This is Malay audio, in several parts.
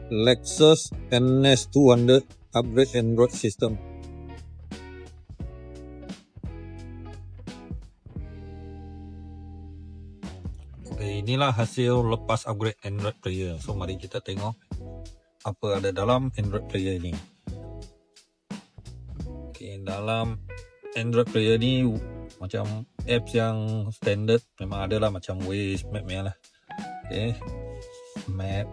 Lexus NS200 upgrade Android system. Okay, inilah hasil lepas upgrade Android player. So mari kita tengok apa ada dalam Android player ni. Okay, dalam Android player ni macam apps yang standard memang ada lah, macam Waze, Map lah. Okay, Map,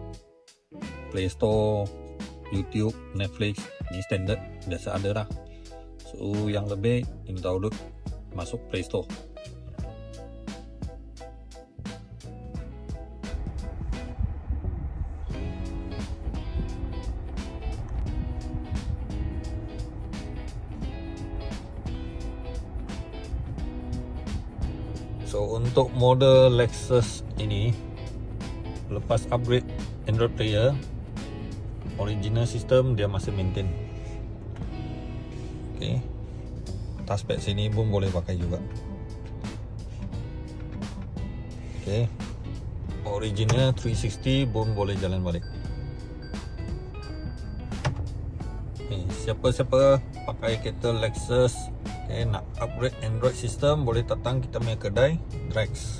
Play Store, YouTube, Netflix, ni standard biasa ada lah. So yang lebih ini download masuk Play Store. So untuk model Lexus ini lepas upgrade Android player, original system dia masih maintain. Okay, touchpad sini pun boleh pakai juga. Okay, original 360 pun boleh jalan balik. Okay, siapa-siapa pakai kereta Lexus, okay, nak upgrade Android system, boleh datang kita punya kedai Drex.